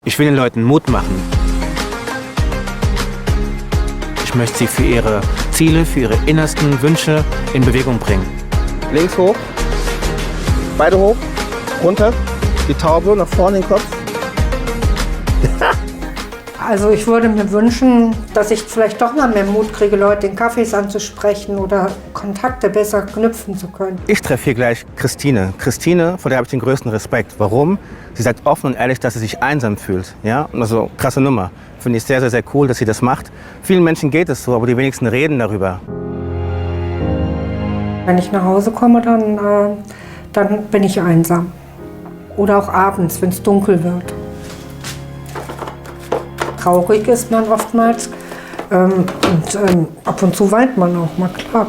Ich will den Leuten Mut machen. Ich möchte sie für ihre Ziele, für ihre innersten Wünsche in Bewegung bringen. Links hoch, beide hoch, runter, die Taube nach vorne den Kopf. Also ich würde mir wünschen, dass ich vielleicht doch mal mehr Mut kriege, Leute in Cafés anzusprechen oder Kontakte besser knüpfen zu können. Ich treffe hier gleich Christine. Christine, vor der habe ich den größten Respekt. Warum? Sie sagt offen und ehrlich, dass sie sich einsam fühlt. Ja? Also krasse Nummer. Finde ich sehr, sehr, sehr cool, dass sie das macht. Vielen Menschen geht es so, aber die wenigsten reden darüber. Wenn ich nach Hause komme, dann bin ich einsam. Oder auch abends, wenn es dunkel wird. Traurig ist man oftmals und ab und zu weint man auch, mal klar.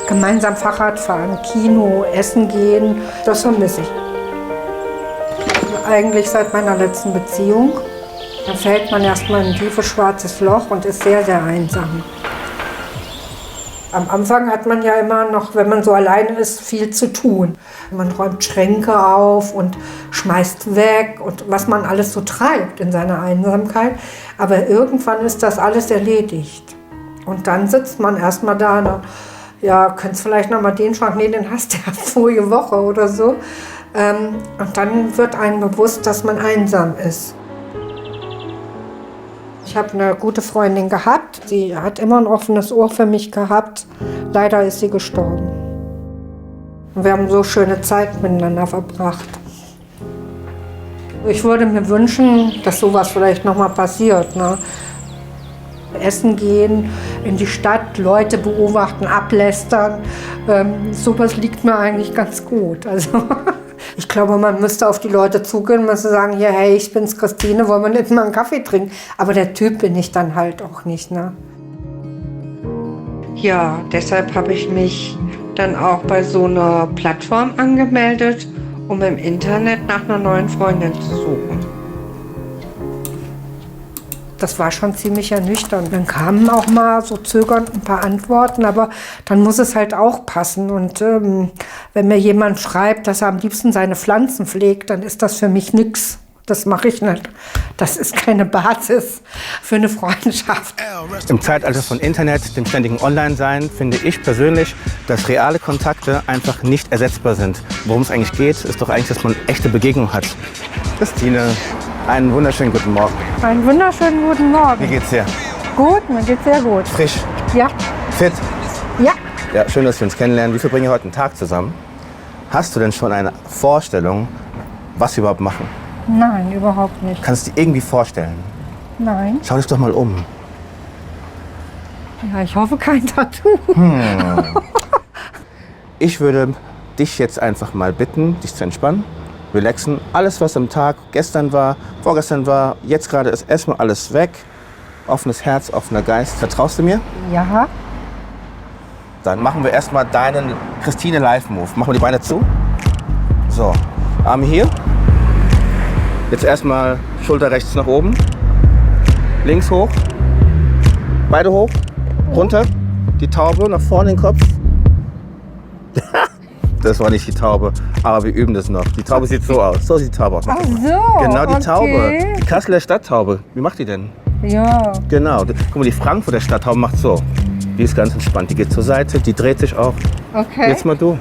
Gemeinsam Fahrrad fahren, Kino, essen gehen, das vermisse ich. Eigentlich seit meiner letzten Beziehung. Da fällt man erstmal in ein tiefes schwarzes Loch und ist sehr, sehr einsam. Am Anfang hat man ja immer noch, wenn man so alleine ist, viel zu tun. Man räumt Schränke auf und schmeißt weg und was man alles so treibt in seiner Einsamkeit. Aber irgendwann ist das alles erledigt. Und dann sitzt man erstmal da und ja, könntest vielleicht noch mal den Schrank, nee, den hast du ja vorige Woche oder so. Und dann wird einem bewusst, dass man einsam ist. Ich habe eine gute Freundin gehabt. Sie hat immer ein offenes Ohr für mich gehabt. Leider ist sie gestorben. Und wir haben so schöne Zeit miteinander verbracht. Ich würde mir wünschen, dass sowas vielleicht noch mal passiert. Ne? Essen gehen, in die Stadt, Leute beobachten, ablästern. Sowas liegt mir eigentlich ganz gut. Also ich glaube, man müsste auf die Leute zugehen und müsste sagen, hier, hey, ich bin's Christine, wollen wir nicht mal einen Kaffee trinken? Aber der Typ bin ich dann halt auch nicht. Ne? Ja, deshalb habe ich mich dann auch bei so einer Plattform angemeldet, um im Internet nach einer neuen Freundin zu suchen. Das war schon ziemlich ernüchternd. Dann kamen auch mal so zögernd ein paar Antworten, aber dann muss es halt auch passen. Und wenn mir jemand schreibt, dass er am liebsten seine Pflanzen pflegt, dann ist das für mich nix. Das mache ich nicht. Das ist keine Basis für eine Freundschaft. Im Zeitalter von Internet, dem ständigen Online-Sein, finde ich persönlich, dass reale Kontakte einfach nicht ersetzbar sind. Worum es eigentlich geht, ist doch eigentlich, dass man echte Begegnung hat. Christine, einen wunderschönen guten Morgen. Einen wunderschönen guten Morgen. Wie geht's dir? Gut, mir geht's sehr gut. Frisch? Ja. Fit? Ja. Ja, schön, dass wir uns kennenlernen. Wir verbringen heute einen Tag zusammen. Hast du denn schon eine Vorstellung, was wir überhaupt machen? Nein, überhaupt nicht. Kannst du dir irgendwie vorstellen? Nein. Schau dich doch mal um. Ja, ich hoffe kein Tattoo. Ich würde dich jetzt einfach mal bitten, dich zu entspannen, relaxen. Alles, was am Tag gestern war, vorgestern war, jetzt gerade ist erstmal alles weg. Offenes Herz, offener Geist. Vertraust du mir? Ja. Dann machen wir erstmal deinen Christine Live-Move. Machen wir die Beine zu. So, Arme hier. Jetzt erstmal Schulter rechts nach oben. Links hoch. Beide hoch. Runter. Die Taube nach vorne den Kopf. Das war nicht die Taube, aber wir üben das noch. Die Taube sieht so aus. So sieht die Taube aus. Ach so, genau, die okay. Taube. Die Kasseler Stadttaube. Wie macht die denn? Ja. Genau. Guck mal, die Frankfurter Stadttaube macht so. Die ist ganz entspannt. Die geht zur Seite, die dreht sich auch. Okay. Jetzt mal du.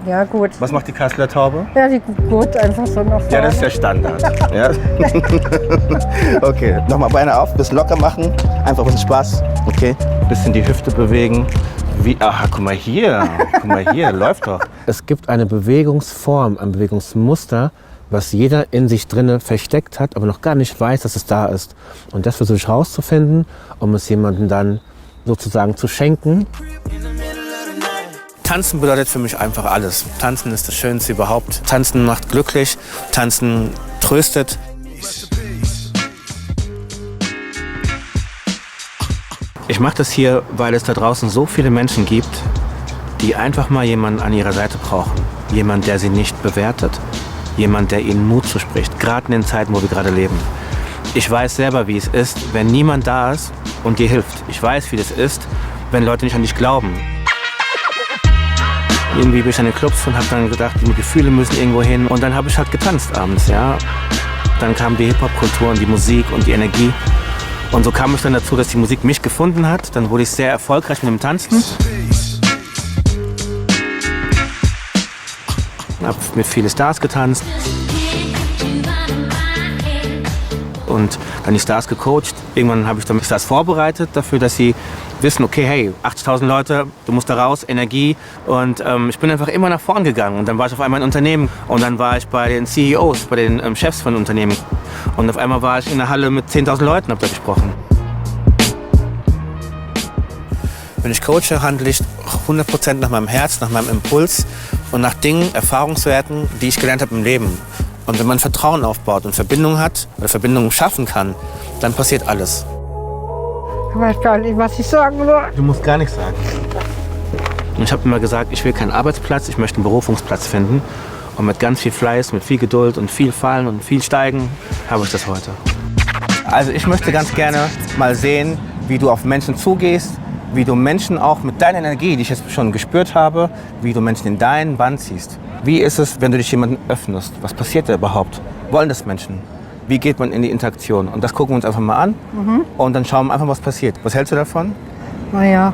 Ja, gut. Was macht die Kasseler Taube? Ja, die gut, einfach so nach vorne. Ja, das ist der Standard. Ja? Okay, nochmal Beine auf, bisschen locker machen. Einfach ein bisschen Spaß. Okay, bisschen die Hüfte bewegen. Wie, aha, guck mal hier, läuft doch. Es gibt eine Bewegungsform, ein Bewegungsmuster, was jeder in sich drinne versteckt hat, aber noch gar nicht weiß, dass es da ist. Und das versuche ich rauszufinden, um es jemandem dann sozusagen zu schenken. Tanzen bedeutet für mich einfach alles. Tanzen ist das Schönste überhaupt. Tanzen macht glücklich, Tanzen tröstet. Ich mache das hier, weil es da draußen so viele Menschen gibt, die einfach mal jemanden an ihrer Seite brauchen. Jemand, der sie nicht bewertet. Jemand, der ihnen Mut zuspricht. Gerade in den Zeiten, wo wir gerade leben. Ich weiß selber, wie es ist, wenn niemand da ist und dir hilft. Ich weiß, wie das ist, wenn Leute nicht an dich glauben. Irgendwie bin ich an den Clubs und habe dann gedacht, die Gefühle müssen irgendwo hin. Und dann habe ich halt getanzt abends, ja. Dann kam die Hip-Hop-Kultur und die Musik und die Energie. Und so kam ich dann dazu, dass die Musik mich gefunden hat. Dann wurde ich sehr erfolgreich mit dem Tanzen. Habe mit vielen Stars getanzt. Und dann die Stars gecoacht. Irgendwann habe ich dann die Stars vorbereitet dafür, dass sie wissen, okay, hey, 80.000 Leute, du musst da raus, Energie. Und ich bin einfach immer nach vorn gegangen. Und dann war ich auf einmal in Unternehmen. Und dann war ich bei den CEOs, bei den Chefs von Unternehmen. Und auf einmal war ich in der Halle mit 10.000 Leuten, habe da gesprochen. Wenn ich coache, handle ich 100% nach meinem Herz, nach meinem Impuls und nach Dingen, Erfahrungswerten, die ich gelernt habe im Leben. Und wenn man Vertrauen aufbaut und Verbindung hat oder Verbindungen schaffen kann, dann passiert alles. Ich weiß gar nicht, was ich sagen soll. Du musst gar nichts sagen. Und ich habe immer gesagt, ich will keinen Arbeitsplatz, ich möchte einen Berufungsplatz finden. Und mit ganz viel Fleiß, mit viel Geduld und viel Fallen und viel Steigen habe ich das heute. Also ich möchte ganz gerne mal sehen, wie du auf Menschen zugehst, wie du Menschen auch mit deiner Energie, die ich jetzt schon gespürt habe, wie du Menschen in deinen Bann ziehst. Wie ist es, wenn du dich jemandem öffnest? Was passiert da überhaupt? Wollen das Menschen? Wie geht man in die Interaktion? Und das gucken wir uns einfach mal an und dann schauen wir einfach, was passiert. Was hältst du davon? Naja,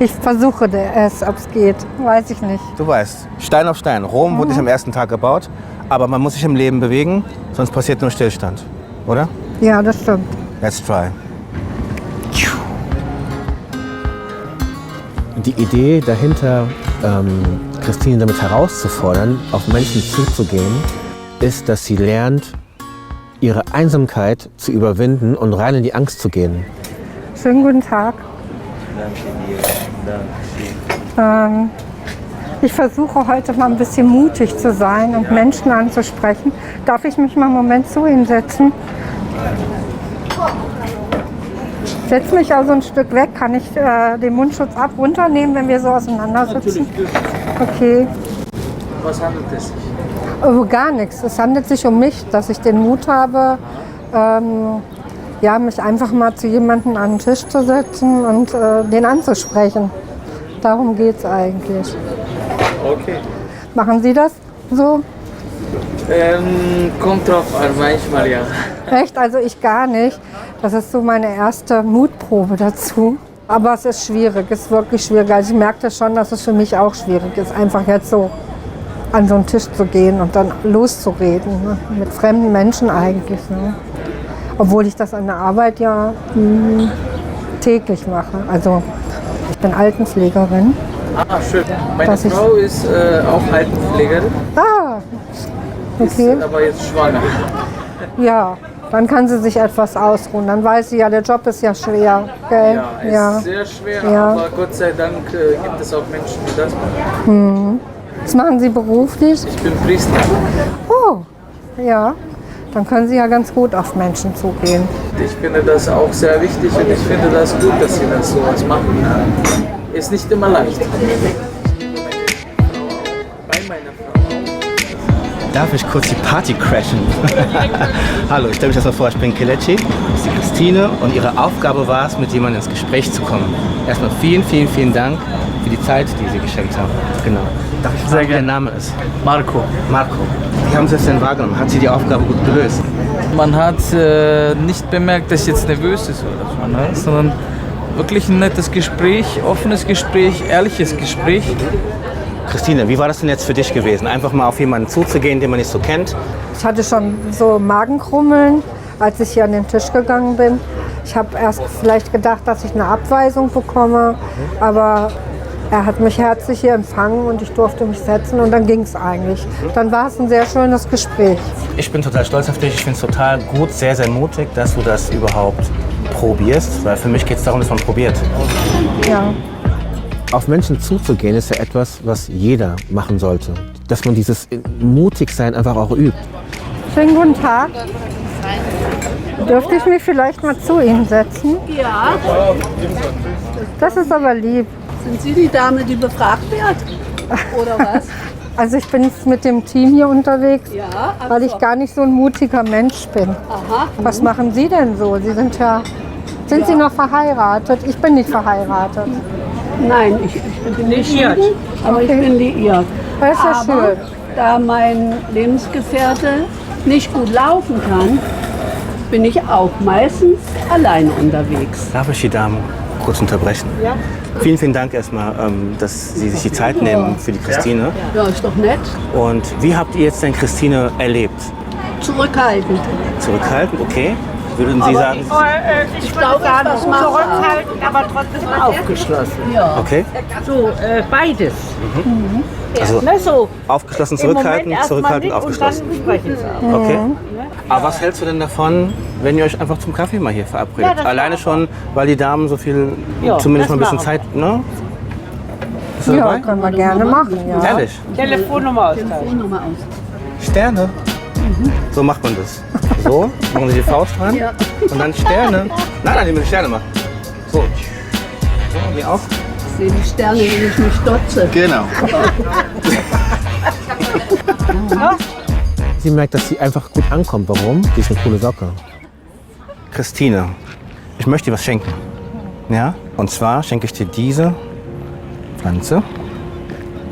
ich versuche es, ob es geht. Weiß ich nicht. Du weißt, Stein auf Stein. Rom wurde nicht am ersten Tag gebaut, aber man muss sich im Leben bewegen, sonst passiert nur Stillstand. Oder? Ja, das stimmt. Let's try. Die Idee dahinter, Christine damit herauszufordern, auf Menschen zuzugehen, ist, dass sie lernt, ihre Einsamkeit zu überwinden und rein in die Angst zu gehen. Schönen guten Tag. Ich versuche heute mal ein bisschen mutig zu sein und Menschen anzusprechen. Darf ich mich mal einen Moment zu Ihnen setzen? Setz mich also ein Stück weg. Kann ich den Mundschutz runternehmen, wenn wir so auseinandersitzen? Okay. Was handelt es sich? Oh, gar nichts. Es handelt sich um mich, dass ich den Mut habe, ja, mich einfach mal zu jemandem an den Tisch zu setzen und den anzusprechen. Darum geht es eigentlich. Okay. Machen Sie das so? Kommt drauf an, manchmal ja. Echt? Also ich gar nicht. Das ist so meine erste Mutprobe dazu. Aber es ist schwierig, es ist wirklich schwierig. Also ich merkte schon, dass es für mich auch schwierig ist, einfach jetzt so an so einen Tisch zu gehen und dann loszureden. Ne? Mit fremden Menschen eigentlich. Ne? Obwohl ich das an der Arbeit ja täglich mache. Also ich bin Altenpflegerin. Ah, schön. Meine Dass ich- Frau ist auch Altenpflegerin, Ah, okay. ist aber jetzt schwanger. Ja, dann kann sie sich etwas ausruhen. Dann weiß sie ja, der Job ist ja schwer. Gell? Ja, ist sehr schwer, Ja. aber Gott sei Dank gibt es auch Menschen, die das machen. Was machen Sie beruflich? Ich bin Priester. Oh, ja. Dann können Sie ja ganz gut auf Menschen zugehen. Ich finde das auch sehr wichtig und ich finde das gut, dass sie das sowas machen. Ist nicht immer leicht. Bei meiner Frau. Darf ich kurz die Party crashen? Hallo, ich stelle mich erstmal vor, ich bin Kelechi, das ist die Christine und ihre Aufgabe war es, mit jemandem ins Gespräch zu kommen. Erstmal vielen, vielen, vielen Dank für die Zeit, die Sie geschenkt haben. Genau. Darf ich fragen, wie der Name ist? Marco. Marco. Wie haben Sie es denn wahrgenommen? Hat sie die Aufgabe gut gelöst? Man hat nicht bemerkt, dass jetzt nervös ist oder so, ne? Sondern wirklich ein nettes Gespräch, offenes Gespräch, ehrliches Gespräch. Christine, wie war das denn jetzt für dich gewesen? Einfach mal auf jemanden zuzugehen, den man nicht so kennt? Ich hatte schon so Magenkrummeln, als ich hier an den Tisch gegangen bin. Ich habe erst vielleicht gedacht, dass ich eine Abweisung bekomme, aber er hat mich herzlich hier empfangen und ich durfte mich setzen und dann ging es eigentlich. Dann war es ein sehr schönes Gespräch. Ich bin total stolz auf dich. Ich finde es total gut, sehr, sehr mutig, dass du das überhaupt probierst. Weil für mich geht es darum, dass man probiert. Ja. Auf Menschen zuzugehen ist ja etwas, was jeder machen sollte. Dass man dieses Mutigsein einfach auch übt. Schönen guten Tag. Dürfte ich mich vielleicht mal zu Ihnen setzen? Ja, Das ist aber lieb. sind Sie die Dame, die befragt wird? Oder was? Also ich bin jetzt mit dem Team hier unterwegs, Ja, weil ich gar nicht so ein mutiger Mensch bin. Aha. Was machen Sie denn so? Sie sind ja... Sind Sie noch verheiratet? Ich bin nicht verheiratet. Nein, ich bin nicht Juden, aber ich bin liiert. Das ist ja Aber schön. da mein Lebensgefährte nicht gut laufen kann, bin ich auch meistens alleine unterwegs. Darf ich die Dame kurz unterbrechen? Ja. Vielen, vielen Dank erstmal, dass Sie sich die Zeit nehmen für die Christine. Ja, ist doch nett. Und wie habt ihr jetzt denn Christine erlebt? Zurückhaltend. Zurückhaltend, okay. Würden Sie sagen? Ich glaube, das macht Zurückhaltend, aber trotzdem aufgeschlossen. ja. Okay. So, beides. Also Ne, so. aufgeschlossen, Im Moment zurückhaltend, erst mal zurückhaltend, nicht aufgeschlossen. Und dann sprechen sie auch. Okay. Aber was hältst du denn davon, wenn ihr euch einfach zum Kaffee mal hier verabredet? Ja, das Alleine machen schon, weil die Damen so viel, Ja, zumindest das mal ein bisschen machen Zeit, ne? Bist du Ja, dabei? können wir gerne machen. Ja. Ehrlich? Telefonnummer austauschen. Telefonnummer aus. Sterne. So macht man das. So, machen Sie die Faust dran Ja. und dann Sterne. Nein, die müssen Sterne machen. So. So, wie auch. Ich sehe die Sterne, wenn ich mich stotze. Genau. Sie merkt, dass sie einfach gut ankommt. Warum? Die ist eine coole Socke. Christine, ich möchte dir was schenken. Ja? Und zwar schenke ich dir diese Pflanze.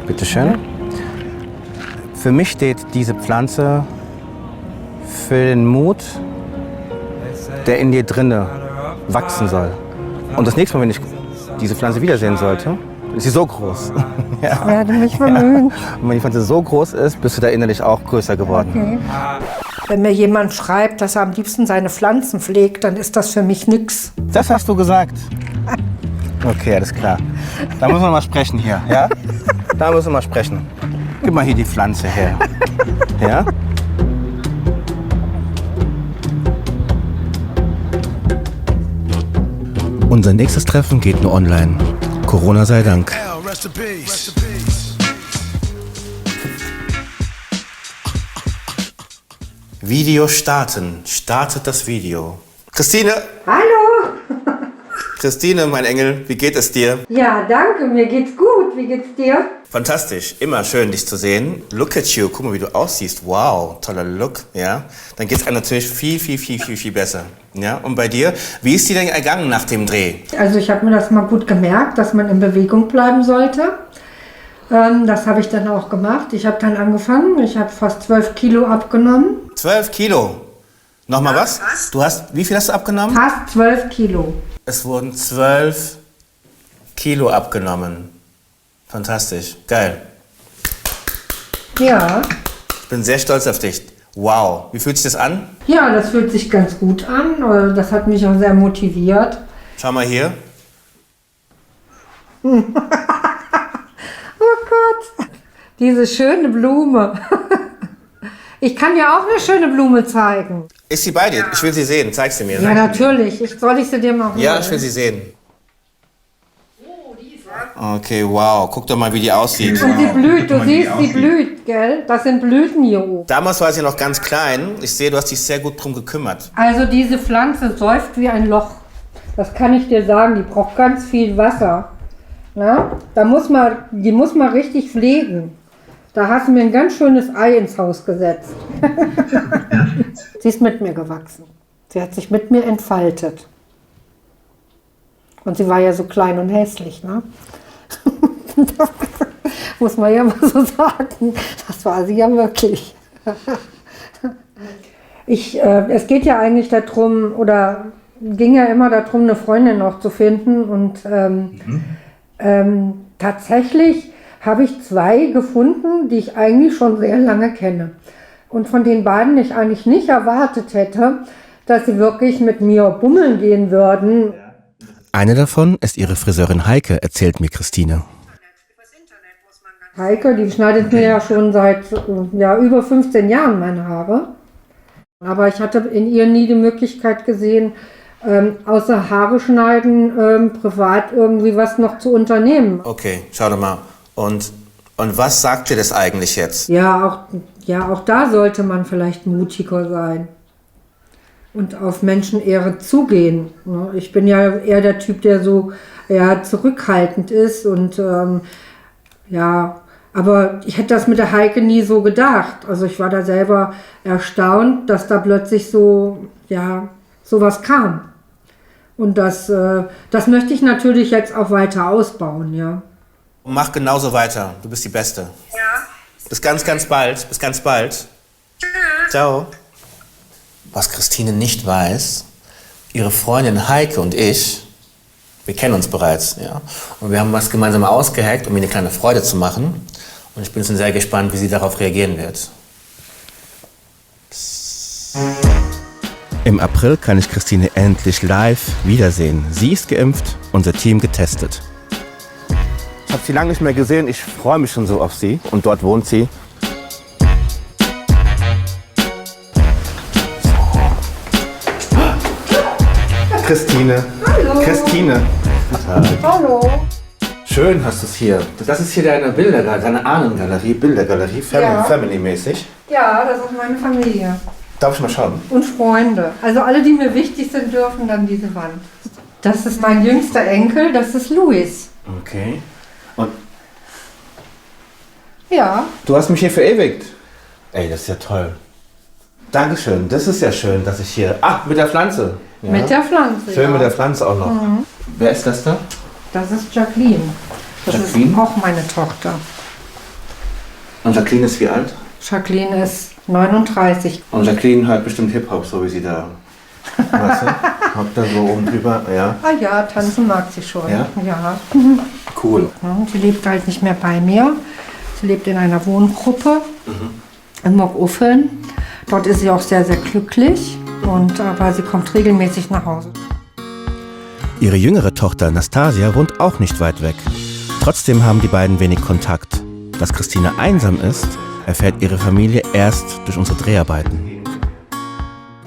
Bitte schön. Für mich steht diese Pflanze für den Mut, der in dir drinne wachsen soll. Und das nächste Mal, wenn ich diese Pflanze wiedersehen sollte, ist sie so groß. Ja. Ich werde mich bemühen. Und wenn die Pflanze so groß ist, bist du da innerlich auch größer geworden. Wenn mir jemand schreibt, dass er am liebsten seine Pflanzen pflegt, dann ist das für mich nix. Das hast du gesagt. Okay, alles klar. Da müssen wir mal sprechen hier, ja? Da müssen wir mal sprechen. Gib mal hier die Pflanze her. Ja? Unser nächstes Treffen geht nur online. Corona sei Dank. Video starten. Startet das Video. Christine! Hallo! Christine, mein Engel, wie geht es dir? Ja, danke, mir geht's gut. Wie geht's dir? Fantastisch, immer schön, dich zu sehen. Look at you, guck mal, wie du aussiehst. Wow, toller Look, ja. Dann geht's einem natürlich viel besser. Ja, und bei dir, wie ist dir denn ergangen nach dem Dreh? Also ich habe mir das mal gut gemerkt, dass man in Bewegung bleiben sollte. Das habe ich dann auch gemacht. Ich habe dann angefangen. Ich habe fast 12 Kilo abgenommen. 12 Kilo. Nochmal was? Du hast, wie viel hast du abgenommen? Fast 12 Kilo. Es wurden 12 Kilo abgenommen. Fantastisch, geil. Ja. Ich bin sehr stolz auf dich. Wow, wie fühlt sich das an? Ja, das fühlt sich ganz gut an. Das hat mich auch sehr motiviert. Schau mal hier. Oh Gott, diese schöne Blume. Ich kann dir auch eine schöne Blume zeigen. Ist sie bei dir? Ich will sie sehen. Zeig sie mir. Ja, natürlich. Soll ich sie dir mal holen? Ja, ich will sie sehen. Okay, wow. Guck doch mal, wie die aussieht. Und sie blüht, du siehst, sie blüht, gell? Das sind Blüten hier oben. Damals war sie noch ganz klein. Ich sehe, du hast dich sehr gut drum gekümmert. Also diese Pflanze säuft wie ein Loch. Das kann ich dir sagen. Die braucht ganz viel Wasser. Na? Die muss man richtig pflegen. Da hast du mir ein ganz schönes Ei ins Haus gesetzt. Sie ist mit mir gewachsen. Sie hat sich mit mir entfaltet. Und sie war ja so klein und hässlich, ne? Muss man ja mal so sagen. Das war sie ja wirklich. Es geht ja eigentlich darum, oder ging ja immer darum, eine Freundin noch zu finden. Und tatsächlich habe ich 2 gefunden, die ich eigentlich schon sehr lange kenne. Und von den beiden ich eigentlich nicht erwartet hätte, dass sie wirklich mit mir bummeln gehen würden. Eine davon ist ihre Friseurin Heike, erzählt mir Christine. Heike, die schneidet mir ja schon seit über 15 Jahren meine Haare. Aber ich hatte in ihr nie die Möglichkeit gesehen, außer Haare schneiden, privat irgendwie was noch zu unternehmen. Okay, schau doch mal. Und was sagt dir das eigentlich jetzt? Ja, auch da sollte man vielleicht mutiger sein und auf Menschenehre zugehen. Ich bin ja eher der Typ, der so zurückhaltend ist und aber ich hätte das mit der Heike nie so gedacht. Also ich war da selber erstaunt, dass da plötzlich sowas kam. Und das möchte ich natürlich jetzt auch weiter ausbauen, ja. Mach genauso weiter. Du bist die Beste. Ja. Bis ganz, ganz bald. Bis ganz bald. Ciao. Was Christine nicht weiß, ihre Freundin Heike und ich, wir kennen uns bereits, ja. Und wir haben was gemeinsam ausgehackt, um ihr eine kleine Freude zu machen. Und ich bin schon sehr gespannt, wie sie darauf reagieren wird. Im April kann ich Christine endlich live wiedersehen. Sie ist geimpft, unser Team getestet. Ich habe sie lange nicht mehr gesehen. Ich freue mich schon so auf sie. Und dort wohnt sie. Christine. Hallo. Christine. Hallo. Schön hast du es hier. Das ist hier deine Bildergalerie, deine Ahnengalerie, Bildergalerie, Ja. Family-mäßig. Ja, das ist meine Familie. Darf ich mal schauen? Und Freunde. Also alle, die mir wichtig sind, dürfen dann diese Wand. Das ist mein jüngster Enkel, das ist Luis. Okay. Und Ja. du hast mich hier verewigt. Ey, das ist ja toll. Dankeschön. Das ist ja schön, dass ich hier... Ach, mit der Pflanze. Ja. Mit der Pflanze. Schön ja. mit der Pflanze auch noch. Wer ist das da? Das ist Jacqueline. Das Jacqueline? ist auch meine Tochter. Und Jacqueline ist wie alt? Jacqueline ist 39. Und Jacqueline hört bestimmt Hip-Hop, so wie sie da... Weißt du? Hockt da so oben drüber. Ja, Ah ja, tanzen mag sie schon. Ja? Ja. cool. Sie lebt halt nicht mehr bei mir. Sie lebt in einer Wohngruppe in Mockuffeln. Dort ist sie auch sehr, sehr glücklich. Aber sie kommt regelmäßig nach Hause. Ihre jüngere Tochter Nastasia wohnt auch nicht weit weg. Trotzdem haben die beiden wenig Kontakt. Dass Christine einsam ist, erfährt ihre Familie erst durch unsere Dreharbeiten.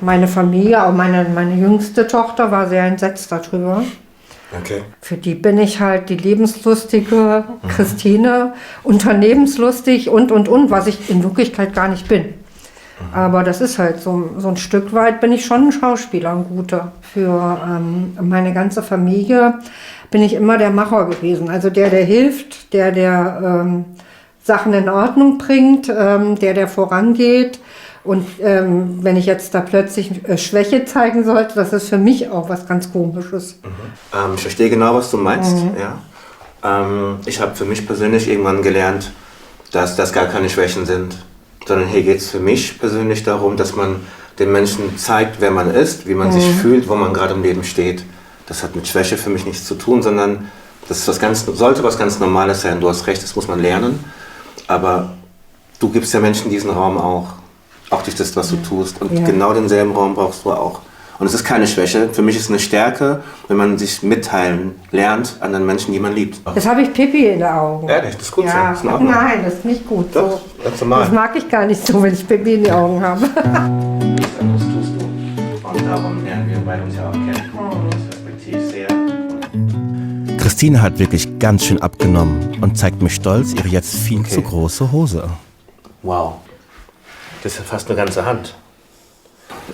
Meine Familie, auch meine jüngste Tochter, war sehr entsetzt darüber. Okay. Für die bin ich halt die lebenslustige Christine, unternehmenslustig und, was ich in Wirklichkeit gar nicht bin. Aber das ist halt so ein Stück weit bin ich schon ein Schauspieler, ein guter. Für meine ganze Familie bin ich immer der Macher gewesen. Also der hilft, der Sachen in Ordnung bringt, der vorangeht. Und wenn ich jetzt da plötzlich Schwäche zeigen sollte, das ist für mich auch was ganz Komisches. Ich verstehe genau, was du meinst. Ja. Ich habe für mich persönlich irgendwann gelernt, dass das gar keine Schwächen sind. Sondern hier geht es für mich persönlich darum, dass man den Menschen zeigt, wer man ist, wie man sich fühlt, wo man gerade im Leben steht. Das hat mit Schwäche für mich nichts zu tun, sondern das ist sollte was ganz Normales sein. Du hast recht, das muss man lernen. Aber du gibst ja Menschen diesen Raum auch durch das, was du tust. Und genau denselben Raum brauchst du auch. Und es ist keine Schwäche. Für mich ist es eine Stärke, wenn man sich mitteilen lernt an den Menschen, die man liebt. Jetzt habe ich Pipi in den Augen. Ehrlich, das ist gut Ja, so. Das ist in Ordnung. nein, das ist nicht gut Doch, so. ganz normal. Das mag ich gar nicht so, wenn ich Pipi in den Augen habe. Das tust du. Und darum lernen wir beide uns ja auch kennen. Das respektiere ich sehr. Christine hat wirklich ganz schön abgenommen und zeigt mir stolz ihre jetzt viel zu große Hose. Wow. Das ist ja fast eine ganze Hand.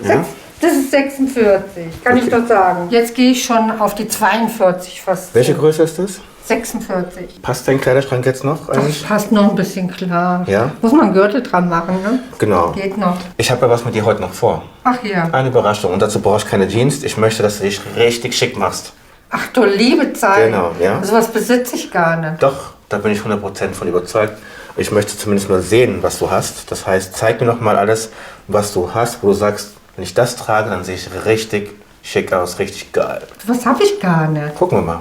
Ja? Das ist 46, kann ich doch sagen. Jetzt gehe ich schon auf die 42 fast. Welche Größe ist das? 46. Passt dein Kleiderschrank jetzt noch Das eigentlich? passt noch ein bisschen klar. Ja? Muss man einen Gürtel dran machen, ne? Genau. Geht noch. Ich habe ja was mit dir heute noch vor. Ach ja. Eine Überraschung. Und dazu brauchst du keine Jeans. Ich möchte, dass du dich richtig schick machst. Ach du liebe Zeit. Genau, ja. So was besitze ich gar nicht. Doch, da bin ich 100% von überzeugt. Ich möchte zumindest mal sehen, was du hast. Das heißt, zeig mir noch mal alles, was du hast, wo du sagst, wenn ich das trage, dann sehe ich richtig schick aus, richtig geil. Was habe ich gar nicht. Gucken wir mal.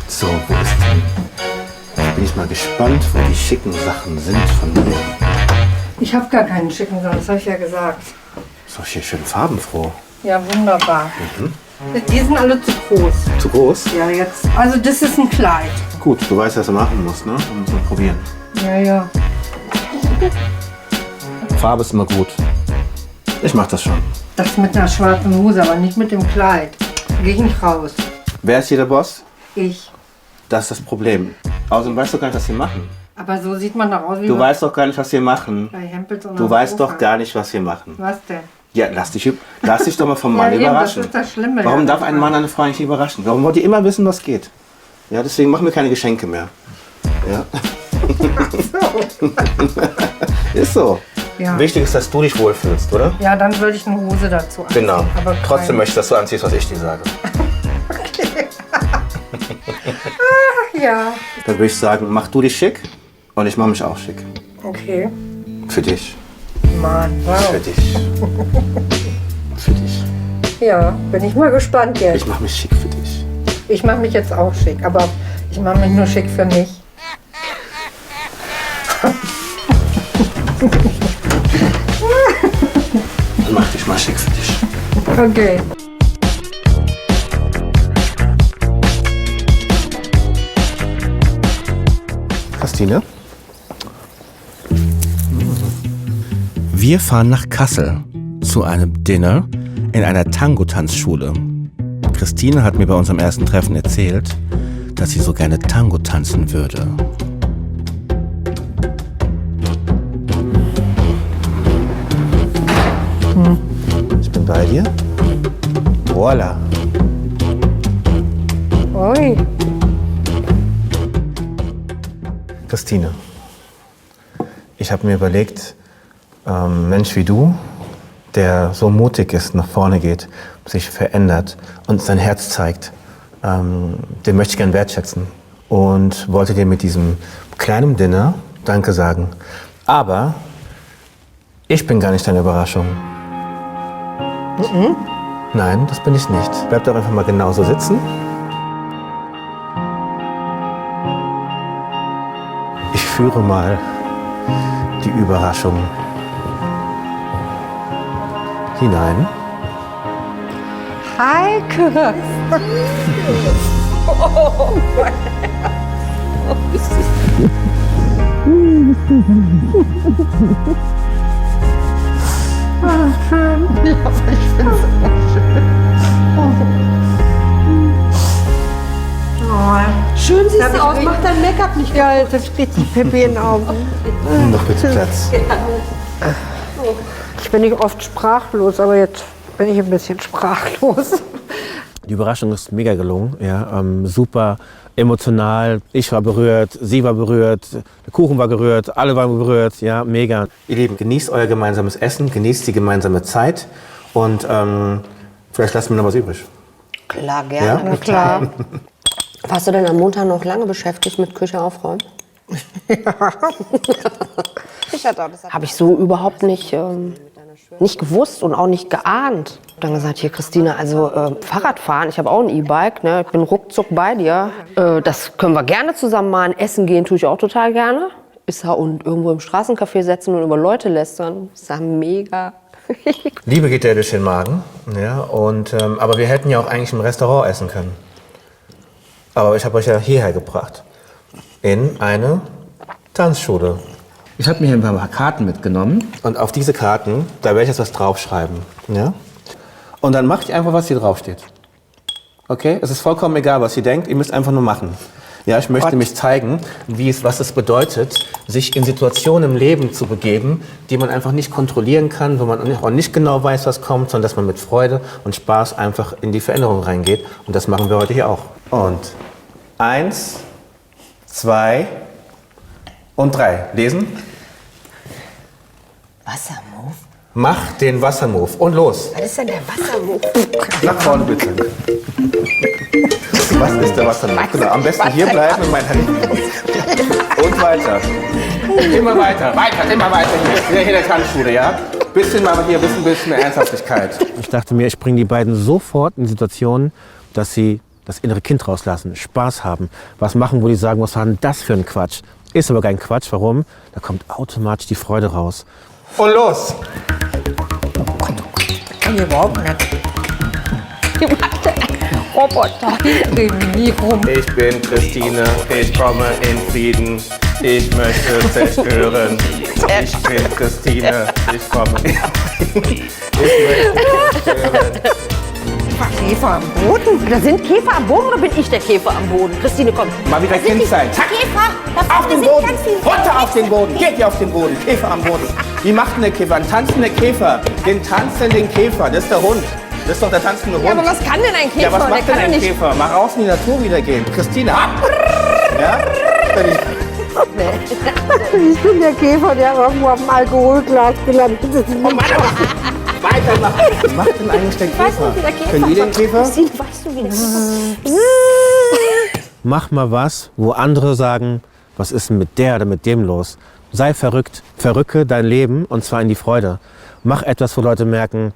So, wo ist die? Jetzt bin ich mal gespannt, wo die schicken Sachen sind von mir. Ich habe gar keinen schicken, das habe ich ja gesagt. Ist doch hier schön farbenfroh. Ja, wunderbar. Die sind alle zu groß. Zu groß? Ja, jetzt. Also das ist ein Kleid. Gut, du weißt, was du machen musst, ne? Wir müssen mal probieren. Ja, ja. Farbe ist immer gut. Ich mach das schon. Das mit einer schwarzen Hose, aber nicht mit dem Kleid. Gehe ich nicht raus. Wer ist hier der Boss? Ich. Das ist das Problem. Außerdem weißt du gar nicht, was wir machen. Aber so sieht man doch aus wie Du weißt doch gar nicht, was wir machen. bei Hempels und Du weißt Hannover. doch gar nicht, was wir machen. Was denn? Ja, lass dich doch mal vom Mann Ja, eben, überraschen. das ist das Schlimme. Warum ja. darf ein Mann eine Frau nicht überraschen? Warum wollt ihr immer wissen, was geht? Ja, deswegen machen wir keine Geschenke mehr. Ja. Ist so. Ja. Wichtig ist, dass du dich wohlfühlst, oder? Ja, dann würde ich eine Hose dazu anziehen. Genau. Aber Trotzdem möchte ich, dass du anziehst, was ich dir sage. Ja, Dann würde ich sagen, mach du dich schick und ich mache mich auch schick. okay. Für dich. Mann, wow. Für dich. Für dich. Ja, bin ich mal gespannt jetzt. Ich mache mich schick für dich. Ich mache mich jetzt auch schick, aber ich mache mich nur schick für mich. Dann mach dich mal schick für dich. Okay. Christine? Wir fahren nach Kassel zu einem Dinner in einer Tango-Tanzschule. Christine hat mir bei unserem ersten Treffen erzählt, dass sie so gerne Tango tanzen würde. Ich bin bei dir. Voila. Ui. Christine, ich habe mir überlegt, Mensch wie du, der so mutig ist, nach vorne geht, sich verändert und sein Herz zeigt, den möchte ich gern wertschätzen und wollte dir mit diesem kleinen Dinner Danke sagen. Aber ich bin gar nicht deine Überraschung. Nein, das bin ich nicht. Bleib doch einfach mal genauso sitzen. Ich führe mal die Überraschung hinein. Heike. Schön siehst du aus, mach dein Make-up nicht kaputt. Ja, jetzt hab ich richtig Pippi in den Augen. Noch bitte Platz. Ich bin nicht oft sprachlos, aber jetzt bin ich ein bisschen sprachlos. Die Überraschung ist mega gelungen, ja, super emotional. Ich war berührt, sie war berührt, der Kuchen war gerührt, alle waren berührt, ja, mega. Ihr Lieben, genießt euer gemeinsames Essen, genießt die gemeinsame Zeit und vielleicht lasst mir noch was übrig. Klar, gerne. Ja? Na klar. Warst du denn am Montag noch lange beschäftigt mit Küche aufräumen? Habe ich so überhaupt nicht gewusst und auch nicht geahnt. Dann gesagt, hier Christine, also Fahrradfahren, ich habe auch ein E-Bike, ne? Ich bin ruckzuck bei dir. Das können wir gerne zusammen machen. Essen gehen tue ich auch total gerne. Und irgendwo im Straßencafé setzen und über Leute lästern. Das ist ja mega. Liebe geht ja durch den Magen, ja, und, aber wir hätten ja auch eigentlich im Restaurant essen können. Aber ich habe euch ja hierher gebracht, in eine Tanzschule. Ich habe mir hier ein paar Karten mitgenommen und auf diese Karten, da werde ich jetzt was draufschreiben, ja? Und dann macht ihr einfach, was hier draufsteht. Okay? Es ist vollkommen egal, was ihr denkt, ihr müsst einfach nur machen. Ja, ich möchte nämlich zeigen, was es bedeutet, sich in Situationen im Leben zu begeben, die man einfach nicht kontrollieren kann, wo man auch nicht genau weiß, was kommt, sondern dass man mit Freude und Spaß einfach in die Veränderung reingeht. Und das machen wir heute hier auch. Und 1, 2 und 3. Lesen. Wassermove? Mach den Wassermove und los. Was ist denn der Wassermove? Nach vorne bitte. Was ist der Wassermove? Genau, am besten hier bleiben und mein Hand. Und weiter. Immer weiter, immer weiter hier. Hier der Tanzschule, ja? Bisschen mal hier, bisschen mehr Ernsthaftigkeit. Ich dachte mir, ich bringe die beiden sofort in Situationen, dass sie das innere Kind rauslassen, Spaß haben, was machen, wo die sagen, was war denn das für ein Quatsch? Ist aber kein Quatsch, warum? Da kommt automatisch die Freude raus. Und los! Kann ich überhaupt nicht. Roboter. Ich bin Christine, ich komme in Frieden, ich möchte zerstören. Ich bin Christine, ich komme in Frieden, ich möchte zerstören. Käfer am Boden? Da sind Käfer am Boden oder bin ich der Käfer am Boden? Christine, komm. Mal wieder Kind sein. Zack. Käfer. Auf den Boden. Runter auf den Boden. Geht ihr auf den Boden. Käfer am Boden. Wie macht denn der Käfer? Ein tanzender Käfer. Den tanzenden Käfer. Das ist der Hund. Das ist doch der tanzende Hund. Ja, aber was kann denn ein Käfer? Ja, was macht Der denn kann ein nicht. Käfer? Mal raus in die Natur wieder gehen. Christine, ab. Ja? Ich bin der Käfer, der irgendwo auf dem Alkoholglas gelandet ist. Weitermachen. Was macht denn eigentlich der Käfer? Können die den Käfer? Weißt du, wie das Mach mal was, wo andere sagen, was ist denn mit der oder mit dem los? Sei verrückt, verrücke dein Leben und zwar in die Freude. Mach etwas, wo Leute merken,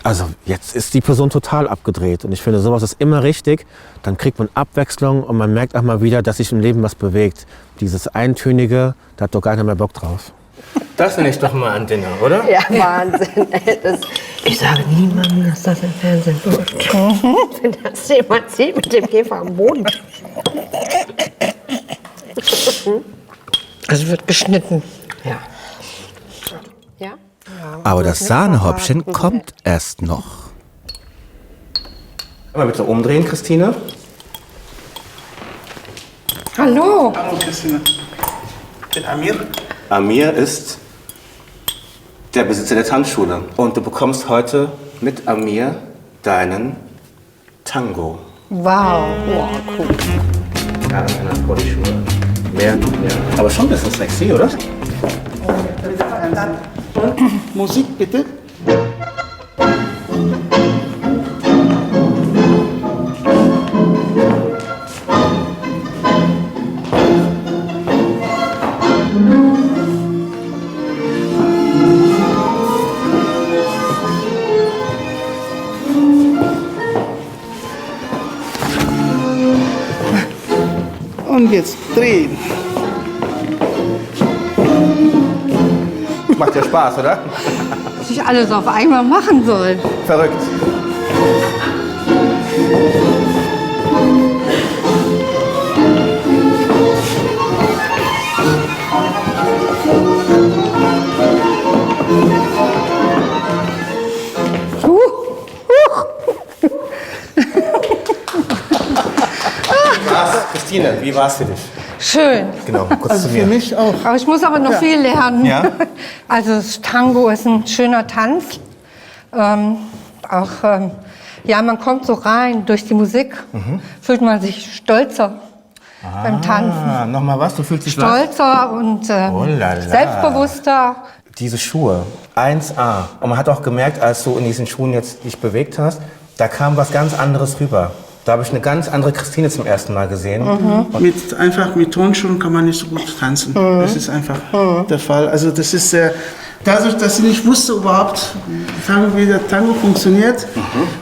also jetzt ist die Person total abgedreht. Und ich finde, sowas ist immer richtig. Dann kriegt man Abwechslung und man merkt auch mal wieder, dass sich im Leben was bewegt. Dieses Eintönige, da hat doch gar keiner mehr Bock drauf. Das nenne ich doch mal ein Dinner, oder? Ja, Wahnsinn. Ich sage niemandem, dass das im Fernsehen wird. Wenn das jemand sieht mit dem Käfer am Boden. Also wird geschnitten. Ja. Ja? Aber das Sahnehäubchen kommt erst noch. Mal bitte umdrehen, Christine. Hallo. Hallo Christine. Ich bin Amir. Amir ist der Besitzer der Tanzschule. Und du bekommst heute mit Amir deinen Tango. Wow. Ja, das sind vor die Schuhe. Mehr, ja. Aber schon ein bisschen sexy, oder? Musik bitte. Und jetzt drehen. Macht ja Spaß, oder? Was ich alles auf einmal machen soll. Verrückt. Christine, wie war es für dich? Schön. Genau, kurz Also zu für mir. mich auch. Aber ich muss aber noch viel lernen. Ja? Also das Tango ist ein schöner Tanz. Ja, man kommt so rein durch die Musik, fühlt man sich stolzer beim Tanzen. Nochmal was? Du fühlst dich was? Stolzer und Oh la la. selbstbewusster. Diese Schuhe, 1A. Und man hat auch gemerkt, als du in diesen Schuhen jetzt dich bewegt hast, da kam was ganz anderes rüber. Da habe ich eine ganz andere Christine zum ersten Mal gesehen. Mit Turnschuhen kann man nicht so gut tanzen. Das ist einfach der Fall. Also das ist dadurch, dass ich nicht wusste überhaupt, wie der Tango funktioniert,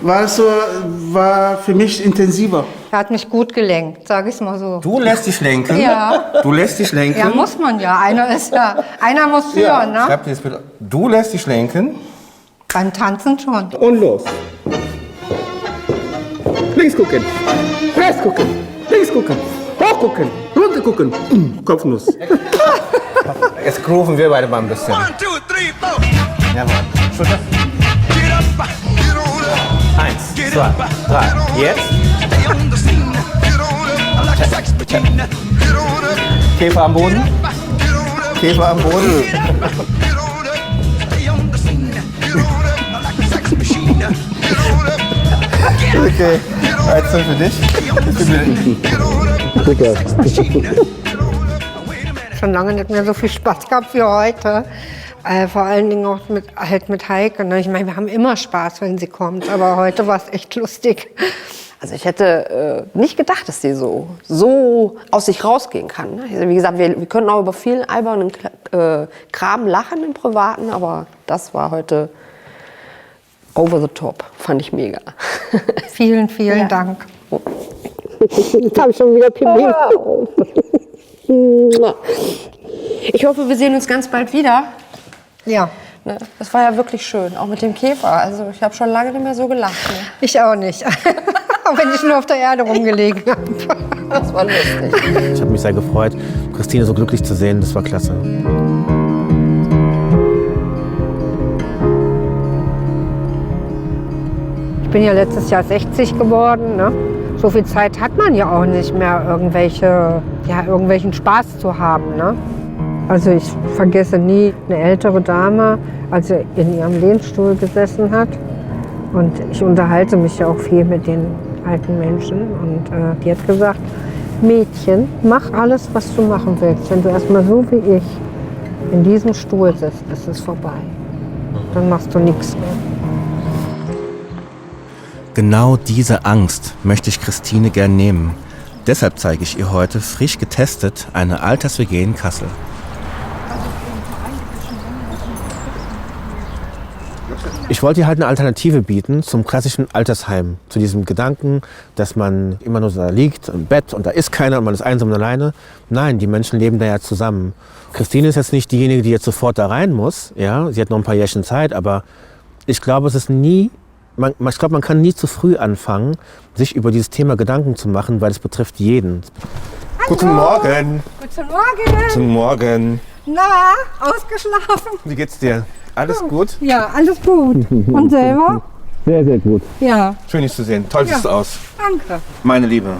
war für mich intensiver. Er hat mich gut gelenkt, sage ich mal so. Du lässt dich lenken? Ja. Du lässt dich lenken? Ja, muss man ja. Einer muss führen, ne? Schreib dir das bitte. Du lässt dich lenken. Beim Tanzen schon. Und los. Links gucken, rechts gucken, links gucken, hoch gucken, runter gucken. Kopfnuss. Jetzt grooven wir beide mal ein bisschen. 1, 2, 3, 4. Jawohl. Schulter. 1, 2, 3. Jetzt. Käfer am Boden. Käfer am Boden. Okay, jetzt für dich. Schon lange nicht mehr so viel Spaß gehabt wie heute. Vor allen Dingen auch mit Heike. Ne? Ich meine, wir haben immer Spaß, wenn sie kommt. Aber heute war es echt lustig. Also ich hätte nicht gedacht, dass die so aus sich rausgehen kann. Ne? Also wie gesagt, wir können auch über viel albernen Kram lachen im Privaten, aber das war heute over the top. Fand ich mega. Vielen, vielen Dank. Jetzt habe ich schon wieder Pipi. Ich hoffe, wir sehen uns ganz bald wieder. Ja. Ne? Das war ja wirklich schön, auch mit dem Käfer. Also ich habe schon lange nicht mehr so gelacht. Ne? Ich auch nicht. Auch wenn ich nur auf der Erde rumgelegen habe. Das war lustig. Ich habe mich sehr gefreut, Christine so glücklich zu sehen. Das war klasse. Ich bin ja letztes Jahr 60 geworden. Ne? So viel Zeit hat man ja auch nicht mehr, irgendwelchen Spaß zu haben. Ne? Also ich vergesse nie eine ältere Dame, als sie in ihrem Lehnstuhl gesessen hat. Und ich unterhalte mich ja auch viel mit den alten Menschen. Und die hat gesagt, Mädchen, mach alles, was du machen willst. Wenn du erstmal so wie ich in diesem Stuhl sitzt, ist es vorbei. Dann machst du nichts mehr. Genau diese Angst möchte ich Christine gern nehmen. Deshalb zeige ich ihr heute frisch getestet eine Alters-WG in Kassel. Ich wollte ihr halt eine Alternative bieten zum klassischen Altersheim. Zu diesem Gedanken, dass man immer nur so da liegt im Bett und da ist keiner und man ist einsam und alleine. Nein, die Menschen leben da ja zusammen. Christine ist jetzt nicht diejenige, die jetzt sofort da rein muss. Ja, sie hat noch ein paar Jährchen Zeit, aber ich glaube, es ist nie, ich glaube, man kann nie zu früh anfangen, sich über dieses Thema Gedanken zu machen, weil es betrifft jeden. Hallo. Guten Morgen. Guten Morgen. Guten Morgen. Na, ausgeschlafen? Wie geht's dir? Alles gut? Ja, alles gut. Und selber? Sehr, sehr gut. Ja. Schön, dich zu sehen. Toll siehst du aus. Danke. Meine Liebe,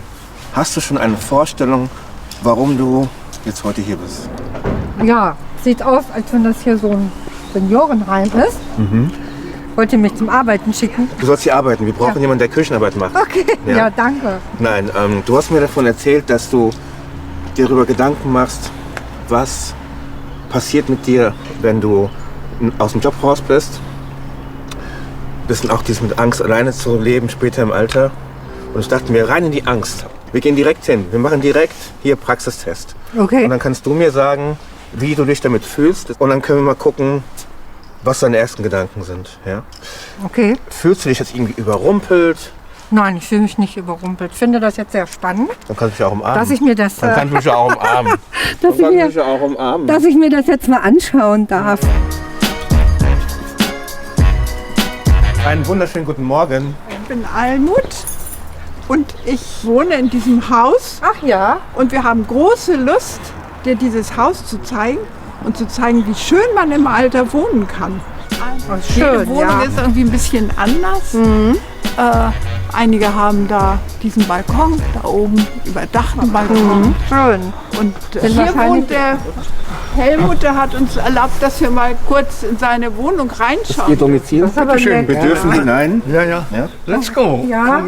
hast du schon eine Vorstellung, warum du jetzt heute hier bist? Ja, sieht aus, als wenn das hier so ein Seniorenheim ist. Wollt ihr mich zum Arbeiten schicken? Du sollst hier arbeiten. Wir brauchen jemanden, der Küchenarbeit macht. Okay, ja danke. Nein, du hast mir davon erzählt, dass du dir darüber Gedanken machst, was passiert mit dir, wenn du aus dem Job raus bist. Bisschen auch dieses mit Angst, alleine zu leben, später im Alter. Und ich dachte mir, rein in die Angst. Wir gehen direkt hin. Wir machen direkt hier Praxistest. Okay. Und dann kannst du mir sagen, wie du dich damit fühlst. Und dann können wir mal gucken, was deine ersten Gedanken sind. Ja? Okay. Fühlst du dich jetzt irgendwie überrumpelt? Nein, ich fühle mich nicht überrumpelt. Ich finde das jetzt sehr spannend. Dann kannst du mich auch umarmen. Dass ich mir das, Dann kannst du mich auch umarmen. dass ich mir das jetzt mal anschauen darf. Einen wunderschönen guten Morgen. Ich bin Almut und ich wohne in diesem Haus. Ach ja. Und wir haben große Lust, dir dieses Haus zu zeigen und zu zeigen, wie schön man im Alter wohnen kann. Jede Wohnung ist irgendwie ein bisschen anders. Einige haben da diesen Balkon, da oben überdachten Balkon. Schön. Und hier wohnt der Helmut, der hat uns erlaubt, dass wir mal kurz in seine Wohnung reinschauen. Ihr Domizil? Das ist aber Schön, wir dürfen hinein. Ja. Let's go. Ja.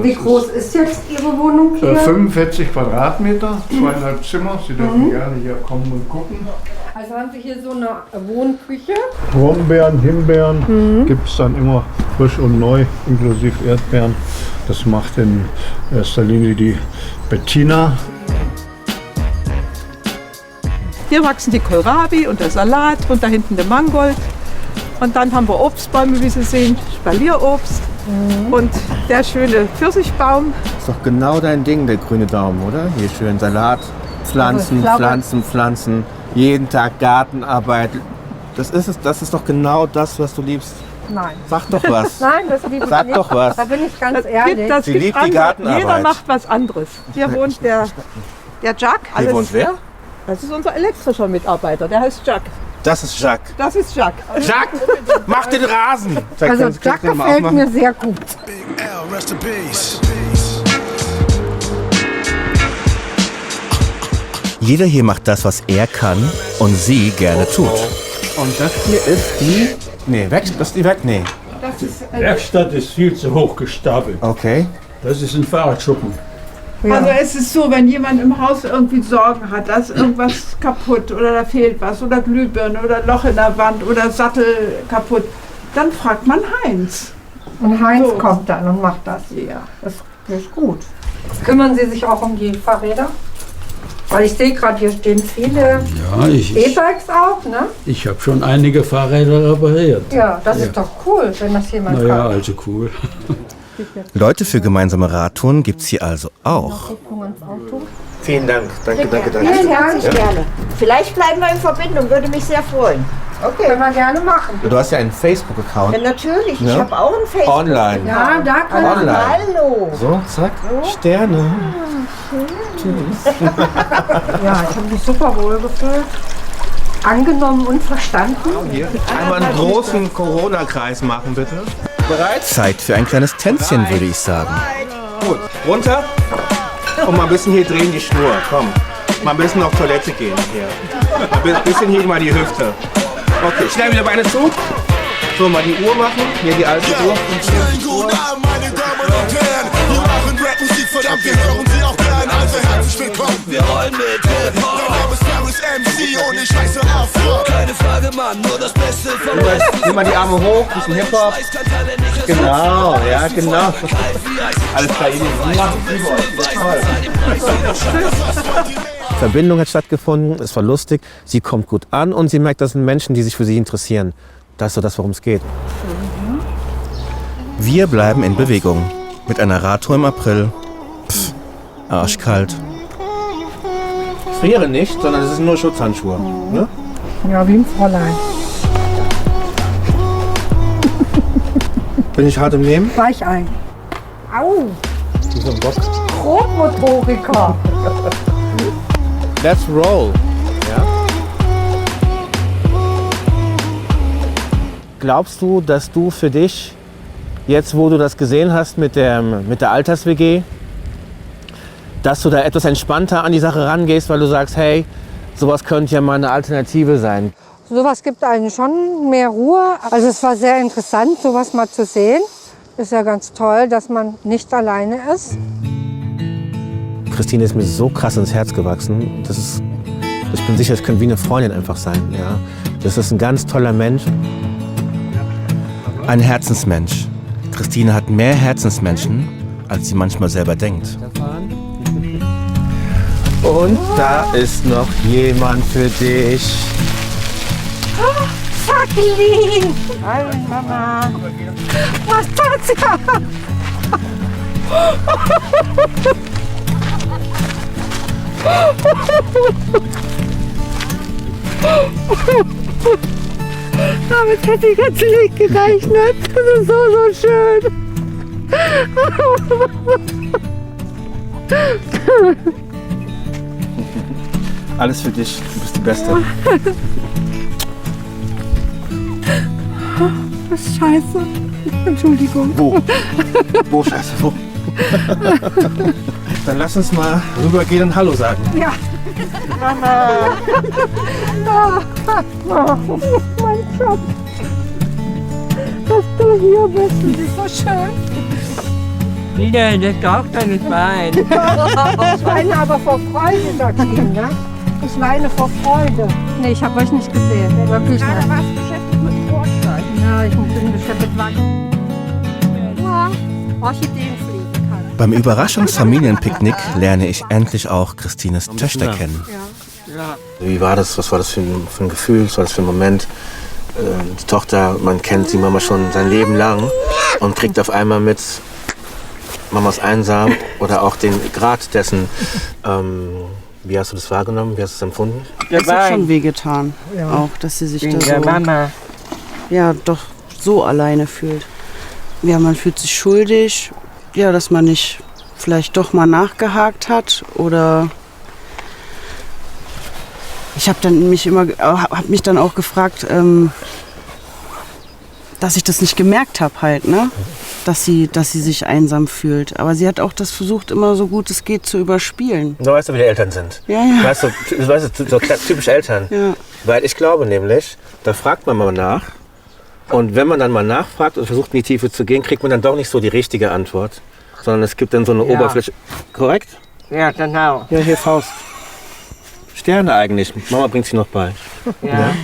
Wie groß ist jetzt Ihre Wohnung hier? 45 Quadratmeter, 2,5 Zimmer. Sie dürfen gerne hier kommen und gucken. Also haben Sie hier so eine Wohnküche? Brombeeren, Himbeeren gibt es dann immer frisch und neu, inklusive Erdbeeren. Das macht in erster Linie die Bettina. Hier wachsen die Kohlrabi und der Salat und da hinten der Mangold. Und dann haben wir Obstbäume, wie Sie sehen, Spalierobst. Und der schöne Pfirsichbaum. Ist doch genau dein Ding, der grüne Daumen, oder? Hier schön Salat, Pflanzen, Pflanzen. Jeden Tag Gartenarbeit. Das ist doch genau das, was du liebst. Nein. Sag doch was. Nein, das liebe ich Sag nicht. doch was. Da bin ich ganz ehrlich. Sie liebt die Gartenarbeit. Jeder macht was anderes. Hier wohnt der Jack. Hier wohnt wer? Das ist unser elektrischer Mitarbeiter, der heißt Jack. Das ist Jacques. Das ist Jack. Jacques, mach den Rasen! Also Jack gefällt mir sehr gut. Jeder hier macht das, was er kann und sie gerne tut. Und das hier ist die... Nee, das ist die Nee. Werkstatt ist viel zu hoch gestapelt. Okay. Das ist ein Fahrradschuppen. Ja. Also es ist so, wenn jemand im Haus irgendwie Sorgen hat, da ist irgendwas kaputt oder da fehlt was oder Glühbirne oder Loch in der Wand oder Sattel kaputt, dann fragt man Heinz. Und Heinz kommt dann und macht das. Ja. Das ist gut. Kümmern Sie sich auch um die Fahrräder? Weil ich sehe gerade, hier stehen viele E-Bikes auch, ne? Ich habe schon einige Fahrräder repariert. Ja, das ist doch cool, wenn das jemand kann. Naja, also cool. Leute für gemeinsame Radtouren gibt's hier also auch. Vielen Dank. Danke. Vielen herzlich gerne. Vielleicht bleiben wir in Verbindung, würde mich sehr freuen. Okay, können wir gerne machen. Du hast ja einen Facebook-Account. Ja, natürlich, Ja? ich habe auch einen Facebook. Online. Ja, da kann man. Online. Hallo. So, zack. Sterne. Ja, ich habe mich super wohl gefühlt. Angenommen und verstanden. Einmal einen großen Corona-Kreis machen, bitte. Bereit? Zeit für ein kleines Tänzchen, würde ich sagen. Gut. Runter. Und mal ein bisschen hier drehen die Schnur. Komm. Mal ein bisschen auf Toilette gehen hier. Mal ein bisschen hier mal die Hüfte. Okay, schnell wieder Beine zu. So, mal die Uhr machen. Hier die alte Uhr. Rapmusik, verdammt, wir hören sie auch gern. Also herzlich willkommen. Wir rollen mit Hip-Hop. Mein Name ist Ferris MC und ich heiße Afro. Keine Frage, Mann, nur das Beste vom Besten. Nimm mal die Arme hoch, bisschen Hip-Hop. Genau, ja, genau. Alles klar, ihr Verbindung hat stattgefunden, es war lustig, sie kommt gut an und sie merkt, das sind Menschen, die sich für sie interessieren. Das ist so das, worum es geht. Wir bleiben in Bewegung. Mit einer Radtour im April. Pff, arschkalt. Ich friere nicht, sondern es sind nur Schutzhandschuhe. Ne? Ja, wie ein Fräulein. Bin ich hart im Nehmen? Weichei. Au! Wie so ein Bock. Grobmotoriker. Let's roll. Ja? Glaubst du, dass du für dich, jetzt wo du das gesehen hast mit der Alters-WG, dass du da etwas entspannter an die Sache rangehst, weil du sagst, hey, sowas könnte ja mal eine Alternative sein? Sowas gibt einem schon mehr Ruhe. Also es war sehr interessant, sowas mal zu sehen. Ist ja ganz toll, dass man nicht alleine ist. Christine ist mir so krass ins Herz gewachsen. Ich bin sicher, es könnte wie eine Freundin einfach sein. Ja? Das ist ein ganz toller Mensch. Ein Herzensmensch. Christine hat mehr Herzensmenschen, als sie manchmal selber denkt. Und da ist noch jemand für dich. Oh, Jacqueline! Hallo Mama! Was tut's ja? Damit hätte ich jetzt nicht gerechnet. Das ist so schön. Alles für dich, du bist die Beste. Das ist scheiße. Entschuldigung. Wo scheiße, wo? Dann lass uns mal rübergehen und Hallo sagen. Ja. Mama. Oh, mein Schatz. Dass du hier bist, das ist so schön. Wieder, das darf doch nicht weinen. Ich weine aber vor Freude, Jacqueline, ne? Ich weine vor Freude. Nee, ich habe euch nicht gesehen. Wirklich nicht. Da warst du beschäftigt mit dem Vorschlag. Ja, ich bin beschäftigt mit Orchideen pflegen kann. Beim Überraschungsfamilienpicknick lerne ich endlich auch Christines Töchter kennen. Ja. Wie war das? Was war das für ein Gefühl? Was war das für ein Moment? Die Tochter, man kennt die Mama schon sein Leben lang und kriegt auf einmal mit, Mama ist einsam oder auch den Grad dessen. Wie hast du das wahrgenommen? Wie hast du es empfunden? Das hat schon wehgetan. Ja. Auch, dass sie sich da so, ja, doch so alleine fühlt. Ja, man fühlt sich schuldig, ja, dass man nicht vielleicht doch mal nachgehakt hat oder ich habe mich dann auch gefragt, dass ich das nicht gemerkt habe halt, ne? Dass sie sich einsam fühlt. Aber sie hat auch das versucht, immer so gut es geht zu überspielen. Du weißt, wie die Eltern sind. Ja, ja. Weißt du, so typisch Eltern. Ja. Weil ich glaube nämlich, da fragt man mal nach. Und wenn man dann mal nachfragt und versucht in die Tiefe zu gehen, kriegt man dann doch nicht so die richtige Antwort. Sondern es gibt dann so eine Oberfläche. Korrekt? Ja, genau. Ja, hier Faust. Sterne eigentlich. Mama bringt sie noch bei. Ja.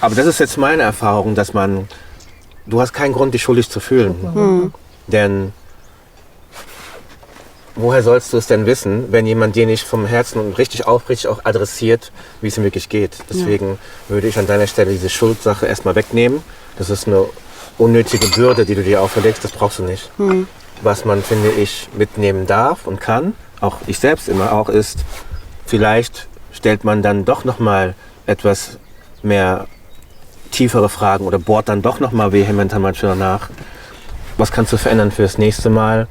Aber das ist jetzt meine Erfahrung, dass du hast keinen Grund, dich schuldig zu fühlen. Denn woher sollst du es denn wissen, wenn jemand dir nicht vom Herzen und richtig aufrichtig auch adressiert, wie es ihm wirklich geht? Deswegen würde ich an deiner Stelle diese Schuldsache erstmal wegnehmen. Das ist eine unnötige Bürde, die du dir auferlegst. Das brauchst du nicht. Was man, finde ich, mitnehmen darf und kann, auch ich selbst immer auch, ist, vielleicht stellt man dann doch noch mal etwas mehr tiefere Fragen oder bohrt dann doch noch mal vehementer manchmal nach. Was kannst du verändern fürs nächste Mal?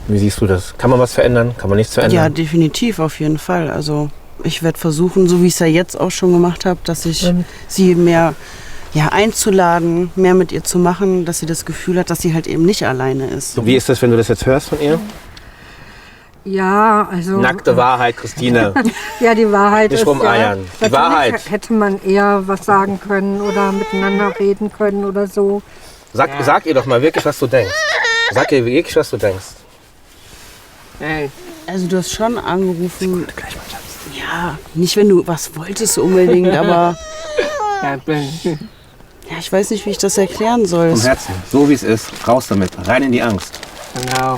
Wie siehst du das? Kann man was verändern? Kann man nichts verändern? Ja, definitiv, auf jeden Fall. Also ich werde versuchen, so wie ich es ja jetzt auch schon gemacht habe, dass ich sie mehr einzuladen, mehr mit ihr zu machen, dass sie das Gefühl hat, dass sie halt eben nicht alleine ist. Wie ist das, wenn du das jetzt hörst von ihr? Ja, also... Nackte Wahrheit, Christine. Ja, die Wahrheit nicht ist rumeiern. Die Wahrheit. Hätte man eher was sagen können oder miteinander reden können oder so. Sag ihr doch mal wirklich, was du denkst. Sag ihr wirklich, was du denkst. Hey. Also du hast schon angerufen. Sekunde, gleich mal, Schatz. Ja, nicht wenn du was wolltest unbedingt, aber... Ja, ich weiß nicht, wie ich das erklären soll. Vom Herzen, so wie es ist, raus damit, rein in die Angst. Genau.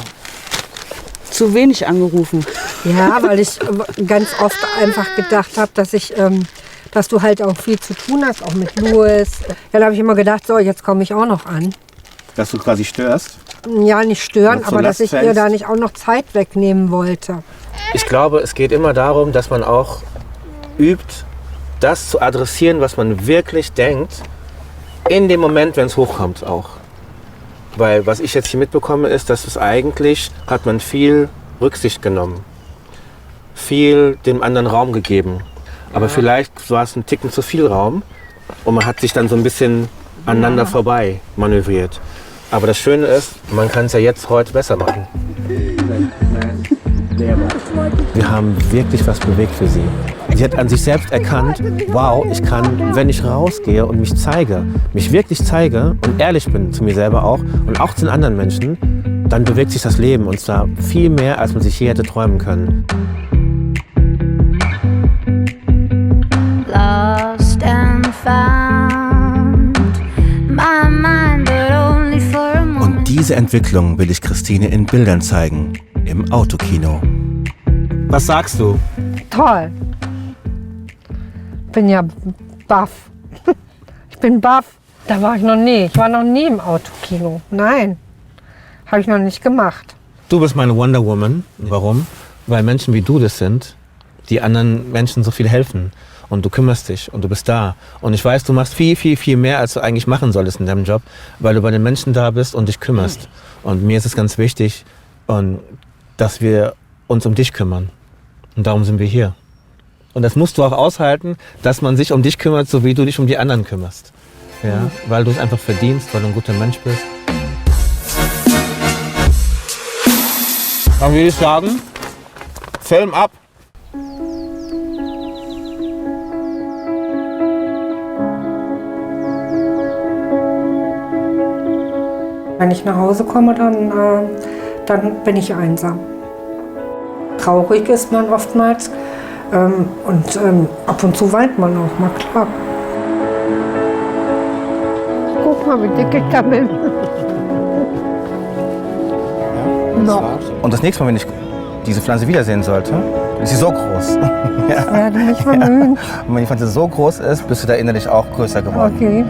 Zu wenig angerufen. Ja, weil ich ganz oft einfach gedacht habe, dass du halt auch viel zu tun hast, auch mit Louis. Ja, da habe ich immer gedacht, so, jetzt komme ich auch noch an. Dass du quasi störst? Ja, nicht stören, aber dass ich ihr da nicht auch noch Zeit wegnehmen wollte. Ich glaube, es geht immer darum, dass man auch übt, das zu adressieren, was man wirklich denkt, in dem Moment, wenn es hochkommt auch. Weil was ich jetzt hier mitbekomme, ist, dass es eigentlich, hat man viel Rücksicht genommen. Viel dem anderen Raum gegeben. Aber vielleicht war es ein Ticken zu viel Raum und man hat sich dann so ein bisschen aneinander vorbei manövriert. Aber das Schöne ist, man kann es ja jetzt heute besser machen. Wir haben wirklich was bewegt für sie. Sie hat an sich selbst erkannt, wow, ich kann, wenn ich rausgehe und mich zeige, mich wirklich zeige und ehrlich bin zu mir selber auch und auch zu den anderen Menschen, dann bewegt sich das Leben und zwar viel mehr, als man sich je hätte träumen können. Lost and found, my mind, but only for a moment. Und diese Entwicklung will ich Christine in Bildern zeigen, im Autokino. Was sagst du? Toll. Ich bin ja baff. Ich bin baff. Da war ich noch nie. Ich war noch nie im Autokino. Nein, habe ich noch nicht gemacht. Du bist meine Wonder Woman. Warum? Weil Menschen wie du das sind, die anderen Menschen so viel helfen. Und du kümmerst dich und du bist da. Und ich weiß, du machst viel, viel, viel mehr, als du eigentlich machen solltest in deinem Job, weil du bei den Menschen da bist und dich kümmerst. Und mir ist es ganz wichtig, dass wir uns um dich kümmern. Und darum sind wir hier. Und das musst du auch aushalten, dass man sich um dich kümmert, so wie du dich um die anderen kümmerst. Ja? Weil du es einfach verdienst, weil du ein guter Mensch bist. Dann würde ich sagen, Film ab. Wenn ich nach Hause komme, dann bin ich einsam. Traurig ist man oftmals und ab und zu weint man auch, mal klar. Guck mal, wie dick ich da bin. Noch. Und das nächste Mal, wenn ich diese Pflanze wiedersehen sollte, ist sie so groß. Ja. Werde mich bemühen. Und wenn die Pflanze so groß ist, bist du da innerlich auch größer geworden. Okay.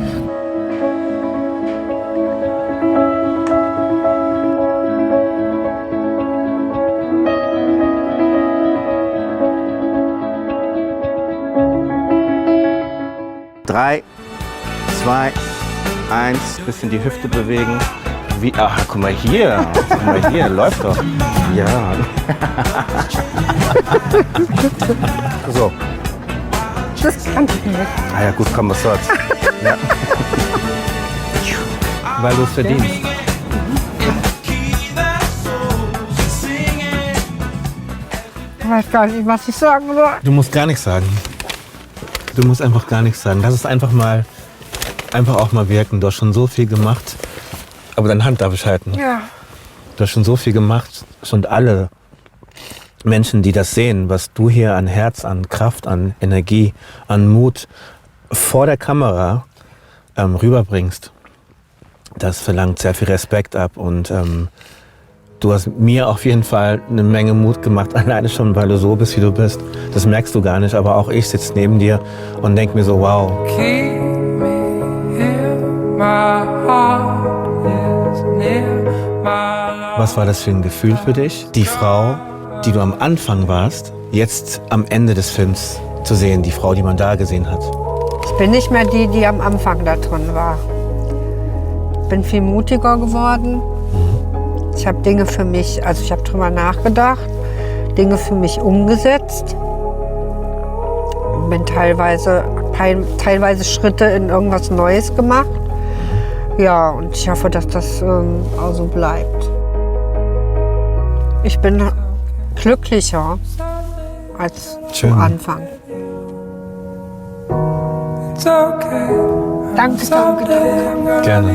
Drei, 2, 1, bisschen die Hüfte bewegen. Wie, aha, guck mal hier, läuft doch. Ja. So. Das kann ich nicht. Ah ja gut, komm, was soll's. Ja. Weil du es verdienst. Ich weiß gar nicht, was ich sagen soll. Du musst gar nichts sagen. Du musst einfach gar nichts sagen. Lass es einfach auch mal wirken. Du hast schon so viel gemacht. Aber deine Hand darf ich halten. Ja. Du hast schon so viel gemacht. Und alle Menschen, die das sehen, was du hier an Herz, an Kraft, an Energie, an Mut vor der Kamera rüberbringst, das verlangt sehr viel Respekt ab. Und du hast mir auf jeden Fall eine Menge Mut gemacht, alleine schon, weil du so bist, wie du bist. Das merkst du gar nicht, aber auch ich sitze neben dir und denke mir so, wow. Was war das für ein Gefühl für dich, die Frau, die du am Anfang warst, jetzt am Ende des Films zu sehen, die Frau, die man da gesehen hat? Ich bin nicht mehr die am Anfang da drin war. Ich bin viel mutiger geworden. Ich habe Dinge für mich, also ich habe drüber nachgedacht, Dinge für mich umgesetzt. Bin teilweise Schritte in irgendwas Neues gemacht. Ja, und ich hoffe, dass das auch so bleibt. Ich bin glücklicher als Schön. am Anfang. Danke. Gerne.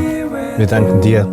Wir danken dir.